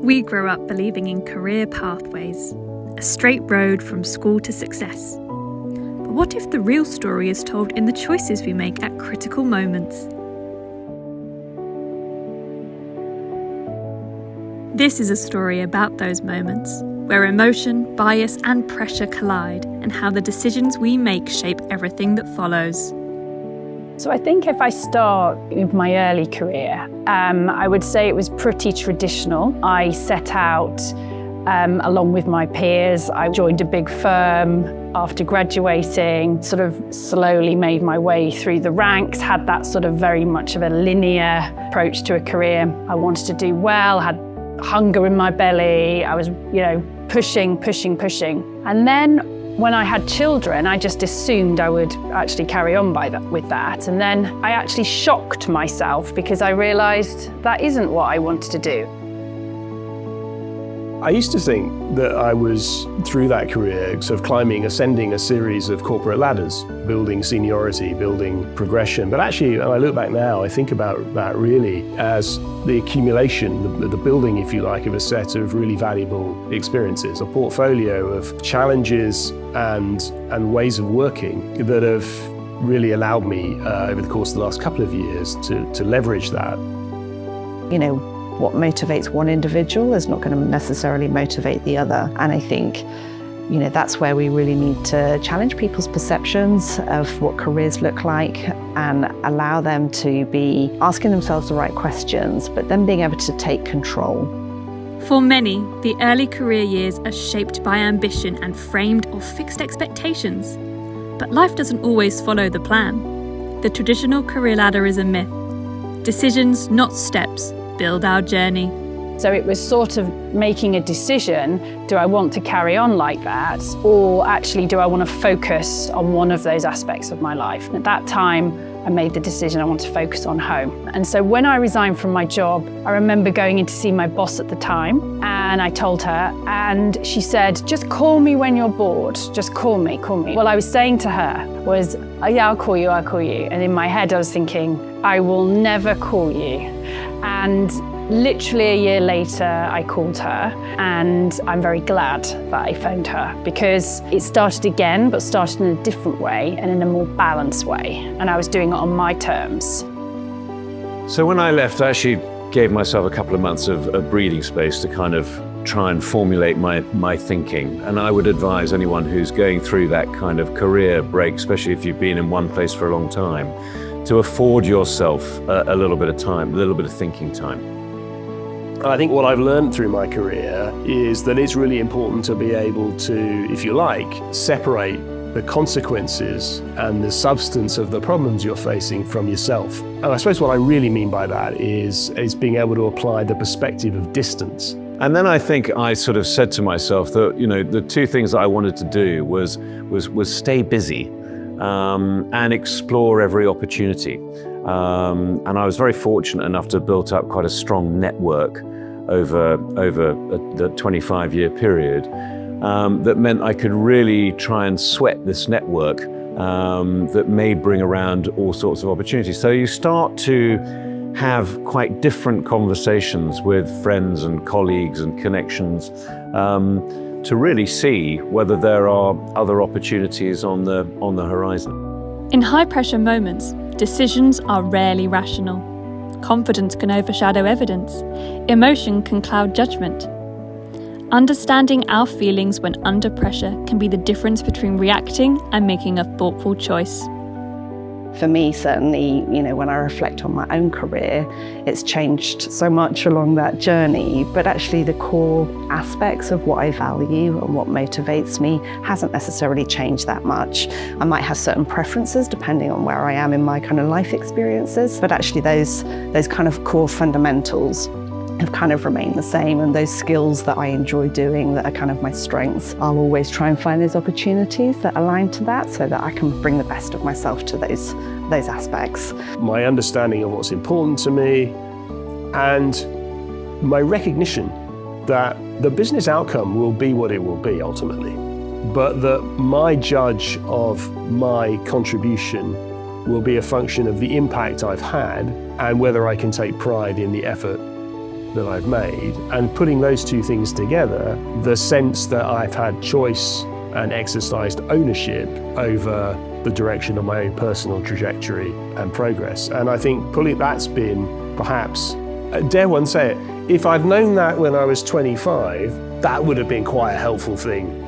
We grow up believing in career pathways, a straight road from school to success. But what if the real story is told in the choices we make at critical moments? This is a story about those moments, where emotion, bias and pressure collide, and how the decisions we make shape everything that follows. So I think if I start with my early career, I would say it was pretty traditional. I set out along with my peers. I joined a big firm after graduating, sort of slowly made my way through the ranks, had that sort of very much of a linear approach to a career. I wanted to do well, had hunger in my belly. I was, pushing. And then when I had children, I just assumed I would actually carry on with that. And then I actually shocked myself because I realised that isn't what I wanted to do. I used to think that I was, through that career, sort of ascending a series of corporate ladders, building seniority, building progression. But actually, when I look back now, I think about that really as the accumulation, the building, if you like, of a set of really valuable experiences, a portfolio of challenges and ways of working that have really allowed me over the course of the last couple of years to leverage that. What motivates one individual is not going to necessarily motivate the other. And I think, that's where we really need to challenge people's perceptions of what careers look like and allow them to be asking themselves the right questions, but then being able to take control. For many, the early career years are shaped by ambition and framed or fixed expectations. But life doesn't always follow the plan. The traditional career ladder is a myth. Decisions, not steps, build our journey. So it was sort of making a decision, do I want to carry on like that? Or actually, do I want to focus on one of those aspects of my life? At that time, I made the decision I want to focus on home. And so when I resigned from my job, I remember going in to see my boss at the time, and I told her, and she said, just call me when you're bored, just call me. What I was saying to her was, oh, yeah, I'll call you. And in my head, I was thinking, I will never call you. And literally a year later, I called her, and I'm very glad that I phoned her because it started again, but started in a different way and in a more balanced way. And I was doing it on my terms. So when I left, I actually gave myself a couple of months of breathing space to kind of try and formulate my thinking. And I would advise anyone who's going through that kind of career break, especially if you've been in one place for a long time, to afford yourself a little bit of time, a little bit of thinking time. I think what I've learned through my career is that it's really important to be able to, if you like, separate the consequences and the substance of the problems you're facing from yourself. And I suppose what I really mean by that is being able to apply the perspective of distance. And then I think I sort of said to myself that, the two things that I wanted to do was stay busy and explore every opportunity. And I was very fortunate enough to have built up quite a strong network over the 25-year period that meant I could really try and sweat this network that may bring around all sorts of opportunities. So you start to have quite different conversations with friends and colleagues and connections to really see whether there are other opportunities on the horizon. In high-pressure moments, decisions are rarely rational. Confidence can overshadow evidence. Emotion can cloud judgment. Understanding our feelings when under pressure can be the difference between reacting and making a thoughtful choice. For me, certainly, when I reflect on my own career, it's changed so much along that journey, but actually the core aspects of what I value and what motivates me hasn't necessarily changed that much. I might have certain preferences depending on where I am in my kind of life experiences, but actually those kind of core fundamentals have kind of remained the same, and those skills that I enjoy doing that are kind of my strengths, I'll always try and find those opportunities that align to that so that I can bring the best of myself to those aspects. My understanding of what's important to me and my recognition that the business outcome will be what it will be ultimately, but that my judge of my contribution will be a function of the impact I've had and whether I can take pride in the effort that I've made, and putting those two things together, the sense that I've had choice and exercised ownership over the direction of my own personal trajectory and progress. And I think that's been perhaps, dare one say it, if I'd known that when I was 25, that would have been quite a helpful thing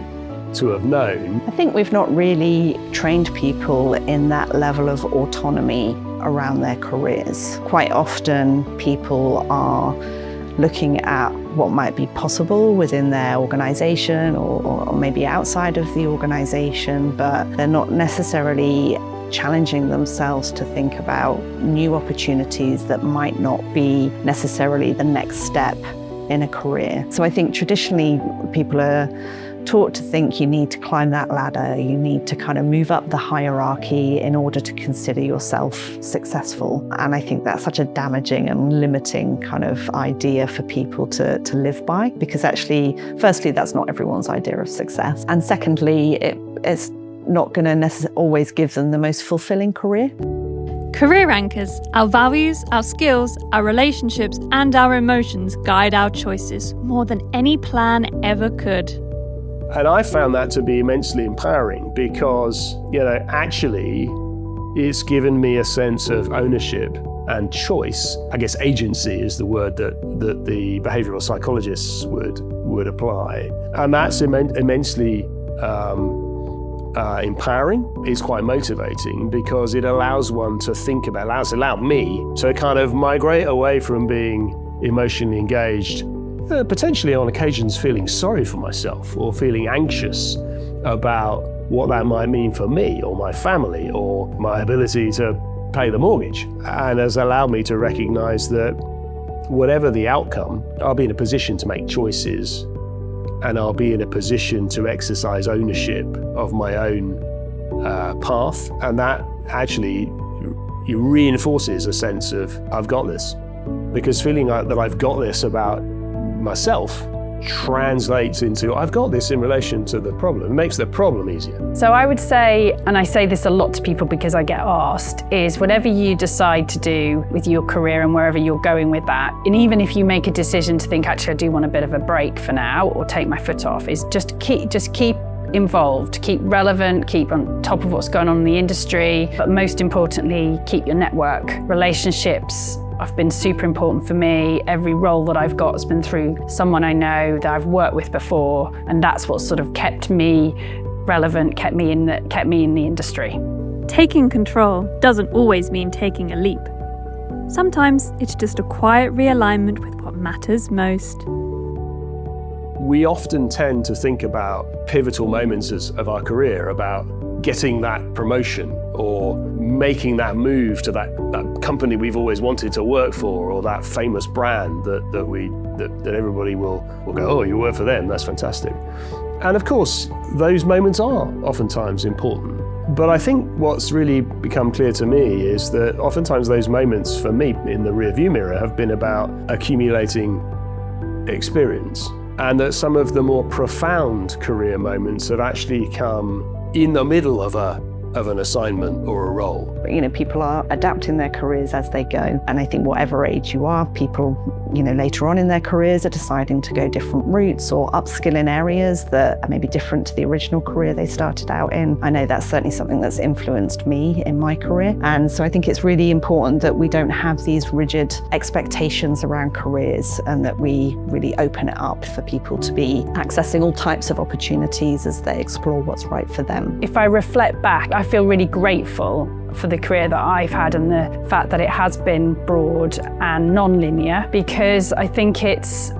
to have known. I think we've not really trained people in that level of autonomy around their careers. Quite often people are looking at what might be possible within their organisation or maybe outside of the organisation, but they're not necessarily challenging themselves to think about new opportunities that might not be necessarily the next step in a career. So I think traditionally people are taught to think you need to climb that ladder, you need to kind of move up the hierarchy in order to consider yourself successful. And I think that's such a damaging and limiting kind of idea for people to live by, because actually, firstly, that's not everyone's idea of success. And secondly, it's not going to always give them the most fulfilling career. Career anchors, our values, our skills, our relationships, and our emotions guide our choices more than any plan ever could. And I found that to be immensely empowering because, actually it's given me a sense of ownership and choice. I guess agency is the word that the behavioral psychologists would apply. And that's immensely empowering. It's quite motivating because it allows one to think about, allowed me to kind of migrate away from being emotionally engaged, potentially on occasions feeling sorry for myself or feeling anxious about what that might mean for me or my family or my ability to pay the mortgage, and has allowed me to recognize that whatever the outcome, I'll be in a position to make choices and I'll be in a position to exercise ownership of my own path. And that actually reinforces a sense of I've got this, because feeling like that I've got this about myself translates into I've got this in relation to the problem. It makes the problem easier. So I would say, and I say this a lot to people because I get asked, is whatever you decide to do with your career and wherever you're going with that, and even if you make a decision to think, actually I do want a bit of a break for now or take my foot off, is just keep involved, keep relevant, keep on top of what's going on in the industry, but most importantly, keep your network. Relationships have been super important for me. Every role that I've got has been through someone I know that I've worked with before, and that's what sort of kept me relevant, kept me in the industry. Taking control doesn't always mean taking a leap. Sometimes it's just a quiet realignment with what matters most. We often tend to think about pivotal moments of our career, about getting that promotion or making that move to that company we've always wanted to work for, or that famous brand that everybody will go, oh, you work for them, that's fantastic. And of course, those moments are oftentimes important. But I think what's really become clear to me is that oftentimes those moments for me in the rearview mirror have been about accumulating experience, and that some of the more profound career moments have actually come in the middle of an assignment or a role. People are adapting their careers as they go. And I think whatever age you are, people, later on in their careers are deciding to go different routes or upskill in areas that are maybe different to the original career they started out in. I know that's certainly something that's influenced me in my career. And so I think it's really important that we don't have these rigid expectations around careers, and that we really open it up for people to be accessing all types of opportunities as they explore what's right for them. If I reflect back, I feel really grateful for the career that I've had and the fact that it has been broad and non-linear, because I think it's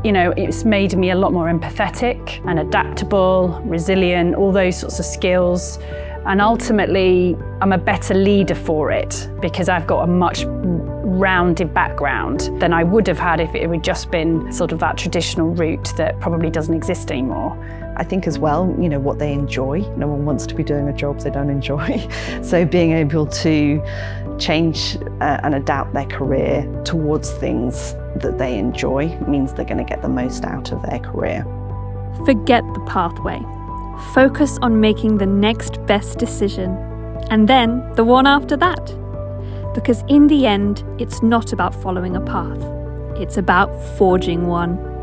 made me a lot more empathetic and adaptable, resilient, all those sorts of skills. And ultimately, I'm a better leader for it because I've got a much rounded background than I would have had if it had just been sort of that traditional route that probably doesn't exist anymore. I think as well, what they enjoy. No one wants to be doing a job they don't enjoy. So being able to change and adapt their career towards things that they enjoy means they're going to get the most out of their career. Forget the pathway. Focus on making the next best decision, and then the one after that. Because in the end, it's not about following a path. It's about forging one.